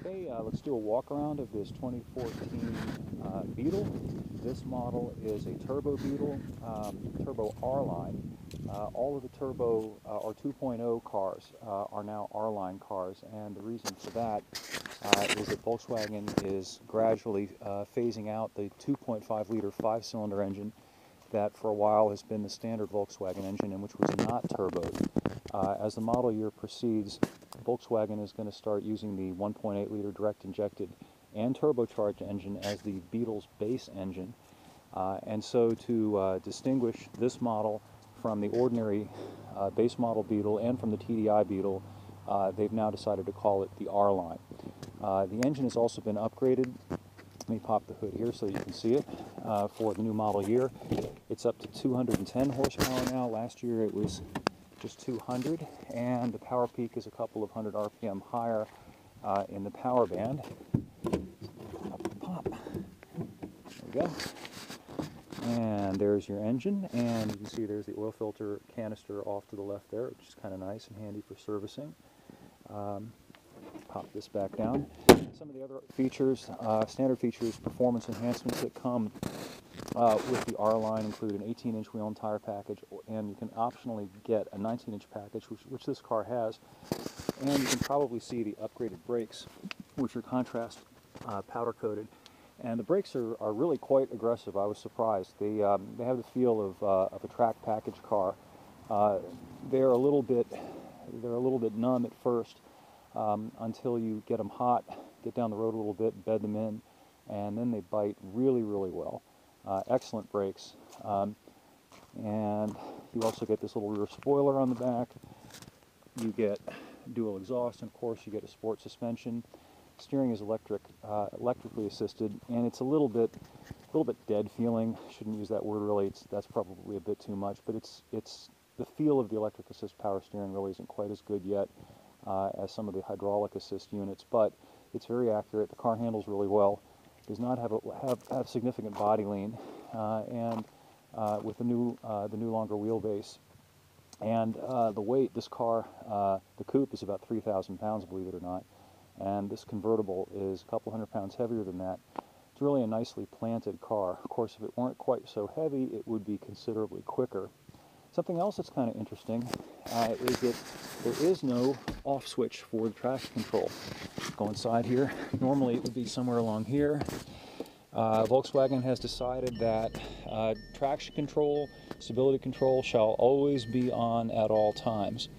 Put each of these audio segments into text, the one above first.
Hey, let's do a walk around of this 2014 Beetle. This model is a turbo Beetle, turbo R-Line. All of the turbo or 2.0 cars are now R-Line cars, and the reason for that is that Volkswagen is gradually phasing out the 2.5 liter 5-cylinder engine that for a while has been the standard Volkswagen engine and which was not turboed. As the model year proceeds, Volkswagen is going to start using the 1.8 liter direct injected and turbocharged engine as the Beetle's base engine. And so to distinguish this model from the ordinary base model Beetle and from the TDI Beetle, they've now decided to call it the R-Line. The engine has also been upgraded. Let me pop the hood here so you can see it for the new model year. It's up to 210 horsepower now. Last year it was just 200, and the power peak is a couple of hundred RPM higher in the power band. Pop. There we go. And there's your engine, and you can see there's the oil filter canister off to the left there, which is kind of nice and handy for servicing. Pop this back down. Some of the other features, standard features, performance enhancements that come with the R-Line include an 18-inch wheel and tire package, and you can optionally get a 19-inch package, which this car has. And you can probably see the upgraded brakes, which are contrast powder-coated. And the brakes are really quite aggressive. I was surprised. They have the feel of a track package car. They're a little bit numb at first until you get them hot, get down the road a little bit, bed them in, and then they bite really, really well. Excellent brakes. And you also get this little rear spoiler on the back. You get dual exhaust, and of course you get a sport suspension. Steering is electrically assisted, and it's a little bit dead feeling. Shouldn't use that word really. That's probably a bit too much, but it's the feel of the electric assist power steering really isn't quite as good yet as some of the hydraulic assist units, but it's very accurate. The car handles really well. Does not have significant body lean, and with the new longer wheelbase and the weight, this car, the coupe is about 3,000 pounds, believe it or not, and this convertible is a couple hundred pounds heavier than that. It's really a nicely planted car. Of course, if it weren't quite so heavy, it would be considerably quicker. Something else that's kind of interesting is that there is no off switch for the traction control. Go inside here. Normally it would be somewhere along here. Volkswagen has decided that traction control, stability control shall always be on at all times,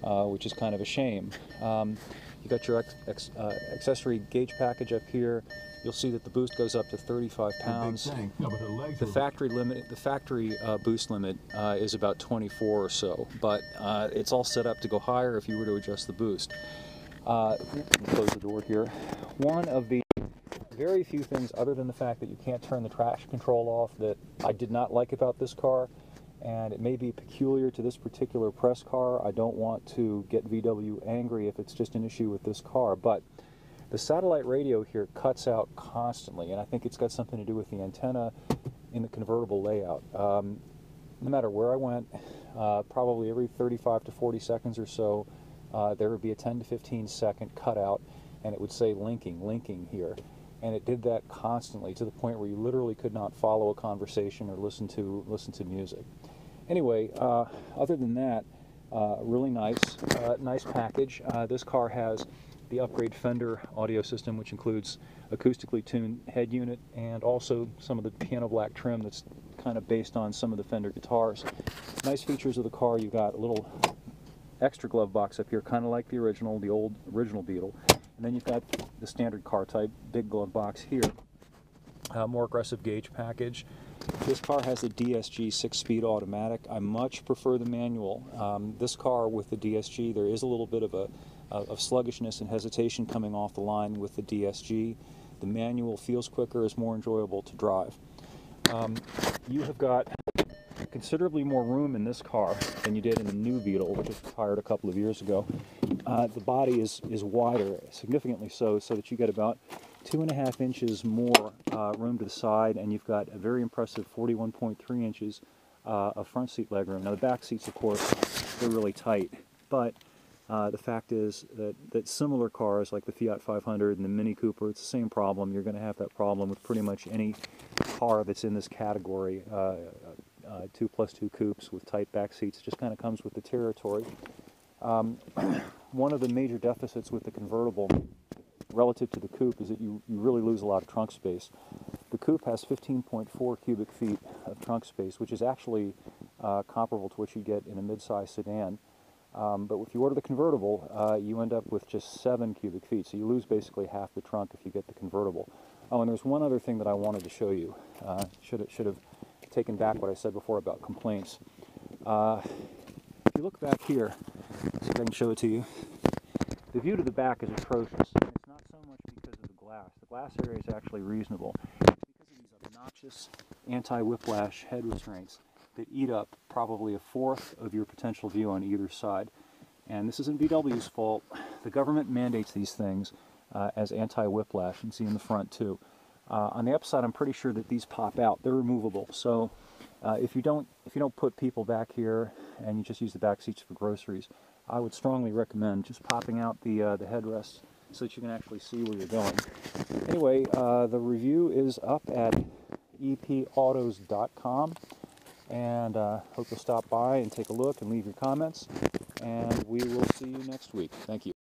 which is kind of a shame. You got your accessory gauge package up here. You'll see that the boost goes up to 35 pounds. The factory limit, the factory boost limit is about 24 or so, but it's all set up to go higher if you were to adjust the boost. Close the door here. One of the very few things, other than the fact that you can't turn the traction control off, that I did not like about this car, and it may be peculiar to this particular press car. I don't want to get VW angry if it's just an issue with this car, but the satellite radio here cuts out constantly, and I think it's got something to do with the antenna in the convertible layout. No matter where I went, probably every 35 to 40 seconds or so, there would be a 10 to 15 second cutout, and it would say linking here. And it did that constantly to the point where you literally could not follow a conversation or listen to music. Anyway, other than that, really nice package. This car has the upgrade Fender audio system, which includes acoustically tuned head unit and also some of the piano black trim that's kind of based on some of the Fender guitars. Nice features of the car. You got a little extra glove box up here, kind of like the old original Beetle. And then you've got the standard car type, big glove box here. More aggressive gauge package. This car has a DSG 6-speed automatic. I much prefer the manual. This car with the DSG, there is a little bit of sluggishness and hesitation coming off the line with the DSG. The manual feels quicker, is more enjoyable to drive. You have got considerably more room in this car than you did in the new Beetle, which was retired a couple of years ago. The body is wider, significantly so that you get about 2.5 inches more room to the side, and you've got a very impressive 41.3 inches of front seat legroom. Now the back seats, of course, they're really tight, but The fact is that similar cars like the Fiat 500 and the Mini Cooper, it's the same problem. You're going to have that problem with pretty much any car that's in this category. 2+2 coupes with tight back seats. It just kind of comes with the territory. One of the major deficits with the convertible relative to the coupe is that you really lose a lot of trunk space. The coupe has 15.4 cubic feet of trunk space, which is actually comparable to what you get in a mid-size sedan. But if you order the convertible, you end up with just 7 cubic feet, so you lose basically half the trunk if you get the convertible. Oh, and there's one other thing that I wanted to show you. Should have taken back what I said before about complaints. If you look back here, see if I can show it to you. The view to the back is atrocious. And it's not so much because of the glass. The glass area is actually reasonable. It's because of these obnoxious anti-whiplash head restraints that eat up probably a fourth of your potential view on either side. And this isn't VW's fault. The government mandates these things as anti-whiplash. You can see in the front too. On the upside, I'm pretty sure that these pop out. They're removable. So if you don't put people back here and you just use the back seats for groceries, I would strongly recommend just popping out the headrest so that you can actually see where you're going. Anyway, the review is up at epautos.com, and hope you'll stop by and take a look and leave your comments, and we will see you next week. Thank you.